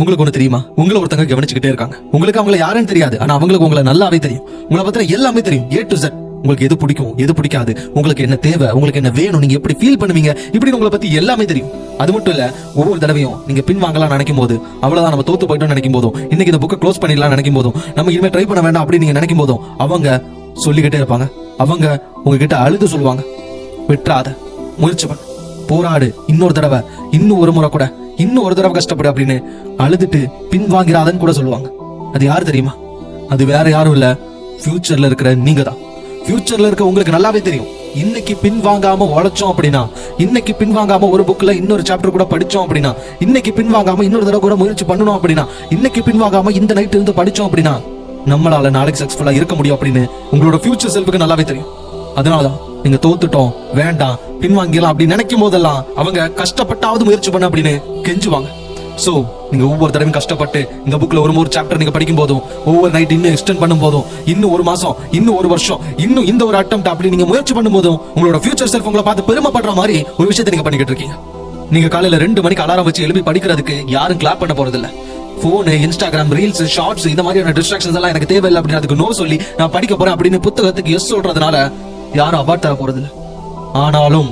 உங்களுக்கு ஒண்ணு தெரியுமா? உங்களை ஒருத்தங்க கவனிச்சுக்கிட்டே இருக்காங்க. உங்களுக்கு அவங்கள யாருன்னு தெரியாது, ஆனா அவங்களுக்கு உங்களை நல்லாவே தெரியும். உங்களை பத்தின எல்லாமே தெரியும், A to Z. உங்களுக்கு எது பிடிக்கும், எது பிடிக்காது, உங்களுக்கு என்ன தேவை, உங்களுக்கு என்ன வேணும், நீங்க எப்படி ஃபீல் பண்ணுவீங்க, இப்படி உங்களை பத்தி எல்லாமே தெரியும். அது மட்டும் இல்ல, ஒவ்வொரு தடவையும் நீங்க பின் வாங்கலாம் நினைக்கும் போது, அவ்வளவுதான் நம்ம தோத்து போயிட்டோம் நினைக்கும் போதும், இன்னைக்கு இந்த புக்கை க்ளோஸ் பண்ணிடலாம் நினைக்கும் போதும், நம்ம இனிமே ட்ரை பண்ண வேண்டாம் அப்படின்னு நீங்க நினைக்கும் போதும், அவங்க சொல்லிக்கிட்டே இருப்பாங்க. அவங்க உங்ககிட்ட அழுது சொல்லுவாங்க, விட்டுறாத, முயற்சி பண்ணு, போராடு, இன்னொரு தடவை, இன்னும் ஒரு முறை கூட, இன்னும் ஒரு தடவை கஷ்டப்படு அப்படின்னு அழுதுட்டு பின் வாங்கிறாதன்னு கூட சொல்லுவாங்க. அது யாரு தெரியுமா? அது வேற யாரும் இல்ல, ஃபியூச்சர்ல இருக்கிற நீங்க தான். ஃபியூச்சர்ல இருக்க உங்களுக்கு நல்லாவே தெரியும். இன்னைக்கு பின் வாங்காம உழைச்சோம் அப்படின்னா, இன்னைக்கு பின் வாங்காம ஒரு புக்ல இன்னொரு சாப்டர் கூட படிச்சோம் அப்படின்னா, இன்னைக்கு பின் வாங்காம இன்னொரு தடவை கூட முயற்சி பண்ணணும் அப்படின்னா, இன்னைக்கு பின் வாங்காம இந்த நைட் இருந்து படிச்சோம் அப்படின்னா, நம்மளால நாளைக்கு சக்சஸ்ஃபுல்லா இருக்க முடியும் அப்படின்னு உங்களோட ஃபியூச்சர் செல்ஃபுக்கு நல்லாவே தெரியும். அதனாலதான் நீங்க தோத்துட்டோம், வேண்டாம், பின்வாங்கிடலாம் அப்படின்னு நினைக்கும் போதெல்லாம் அவங்க கஷ்டப்பட்டாவது முயற்சி பண்ண அப்படின்னு கெஞ்சுவாங்க. சோ நீங்க ஒவ்வொரு தடவையும் கஷ்டப்பட்டு இந்த புக்ல ஒரு சாப்டர் நீங்க படிக்கும் போதும், ஒவ்வொரு நைட் இன்னும் எக்ஸ்டெண்ட் பண்ணும் போதும், இன்னும் ஒரு மாசம், இன்னும் ஒரு வருஷம், இன்னும் இந்த ஒரு அட்டெம்ப்ட் அப்படி நீங்க முயற்சி பண்ணும் போதும், உங்களோட ஃபியூச்சர் செல்ஃப் உங்களை பார்த்து பெருமைப்படுற மாதிரி ஒரு விஷயத்தை நீங்க பண்ணிக்கிட்டு இருக்கீங்க. நீங்க காலையில 2 மணிக்கு அலாரம் வச்சு எழுப்பி படிக்கிறதுக்கு யாரும் கிளாப் பண்ண போறது இல்ல. போனு, இன்ஸ்டாகிராம் ரீல்ஸ், ஷார்ட்ஸ், இந்த மாதிரியான டிஸ்ட்ராக்ஷன்ஸ் எல்லாம் எனக்கு தேவையில்லை அப்படின்னு அதுக்கு நோ சொல்லி நான் படிக்க போறேன் அப்படின்னு புத்தகத்துக்கு எஸ் சொல்றதுனால யாரும் அவார்ட் தர போறது இல்ல. ஆனாலும்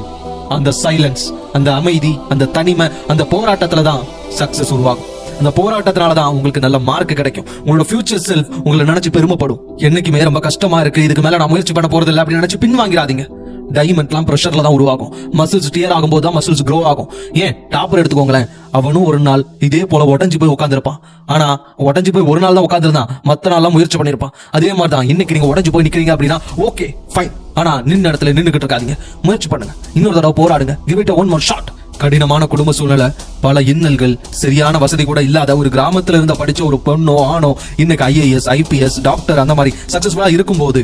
அந்த சைலன்ஸ், அந்த அமைதி, அந்த தனிமை, அந்த போராட்டத்துல தான் சக்சஸ் உருவாகும். அந்த போராட்டத்தினாலதான் உங்களுக்கு நல்ல மார்க் கிடைக்கும். உங்களோட ஃபியூச்சர் செல்ஃப் உங்களை நினைச்சு பெருமைப்படும். என்னைக்குமே ரொம்ப கஷ்டமா இருக்கு, இதுக்கு மேல நான் முயற்சி பண்ண போறது இல்லை அப்படின்னு நினைச்சு பின் வாங்கிறாதீங்க. டைமண்ட்லாம் பிரஷர்ல தான் உருவாகும். மசில்ஸ் டியர் ஆகும்போது தான் மசில்ஸ் க்ரோ ஆகும். ஏன் டாப்பர் எடுத்துக்கோங்களேன், அவனும் ஒரு நாள் இதே போல உடஞ்சு போய் உட்காந்துருப்பான். ஆனா உடஞ்சு போய் ஒரு நாள் தான் உட்காந்துருந்தான், மத்த நாள்லாம் முயற்சி பண்ணிருப்பான். அதே மாதிரிதான் இன்னைக்கு நீங்க உடஞ்சு போய் நிக்கிறீங்க அப்படின்னா ஓகே ஃபைன், ஆனா நின்ன இடத்துல நின்னுகிட்டு இருக்காதீங்க, முயற்சி பண்ணுங்க, இன்னொரு தடவை போராடுங்க, give it one more shot. கடினமான குடும்ப சூழ்நிலை, பல இன்னல்கள், சரியான வசதி கூட இல்லாத ஒரு கிராமத்துல இருந்த படிச்ச ஒரு பொண்ணோ ஆணோ இன்னைக்கு IAS, IPS, டாக்டர் அந்த மாதிரி சக்சஸ்ஃபுல்லா இருக்கும்போது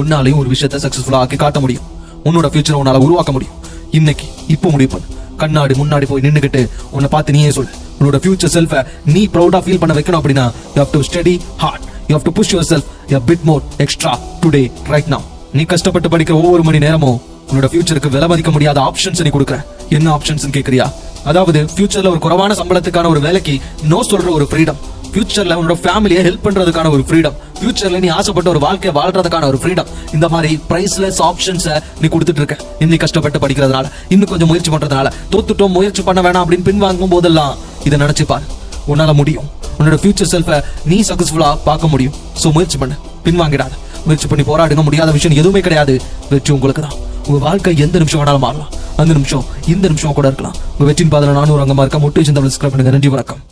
உன்னாலையும் ஒரு விஷயத்தை சக்சஸ்ஃபுல்லா ஆக்கி காட்ட முடியும். உன்னோட ஃபியூச்சர் உன்னால உருவாக்க முடியும். இன்னைக்கு இப்போ முடிவு பண்ணு. கண்ணாடி முன்னாடி போய் நின்னுகிட்டு உன்னை பார்த்து நீயே சொல்லு, உன்னோட ஃபியூச்சர் செல்ஃபை நீ ப்ரௌடா ஃபீல் பண்ண வைக்கணும் அப்படின்னா you have to study hard, you have to push yourself a bit more extra today, right now. நீ கஷ்டப்பட்டு படிக்கிற ஒவ்வொரு மணி நேரமும் உன்னோட ஃபியூச்சருக்கு விலை மதிக்க முடியாத ஆப்ஷன்ஸ் நீ கொடுக்குற. என்ன ஆப்ஷன்ஸ் கேக்குறியா? அதாவது ஃபியூச்சர்ல ஒரு குறைவான சம்பளத்துக்கான ஒரு வேலைக்கு நோ சொல்ற ஒரு ஃப்ரீடம், ஃபியூச்சர்ல உன்னோட ஃபேமிலியை ஹெல்ப் பண்றதுக்கான ஒரு ஃப்ரீடம், ஃபியூச்சர்ல நீ ஆசைப்பட்ட ஒரு வாழ்க்கையை வாழ்றதுக்கான ஒரு ஃப்ரீடம். இந்த மாதிரி பிரைஸ்லெஸ் ஆப்ஷன்ஸை நீ கொடுத்துட்டு இருக்க. இன்னும் கஷ்டப்பட்டு படிக்கிறதுனால, இன்னும் கொஞ்சம் முயற்சி பண்றதுனால, தோத்துட்டோம் முயற்சி பண்ண வேணாம் அப்படின்னு பின்வாங்கும் போதெல்லாம் இதை நினைச்சுப்பாரு, உன்னால முடியும். உன்னோட ஃபியூச்சர் செல்ஃபை நீ சக்சஸ்ஃபுல்லா பார்க்க முடியும். சோ முயற்சி பண்ணு, பின்வாங்கிடாத, முயற்சி பண்ணி போராடுங்க. முடியாத விஷயம் எதுவுமே கிடையாது. வெற்றி உங்களுக்கு தான். உங்க வாழ்க்கை எந்த நிமிஷம் வேணாலும் மாறலாம். அந்த நிமிஷம் இந்த நிமிஷம் கூட இருக்கலாம். உங்க வெற்றியின் பாதையில நானும் ஒரு அங்கமா இருக்க. மோட்டிவேஷன் தமிழ் சப்ஸ்கிரைப் பண்ணுங்க. நன்றி, வணக்கம்.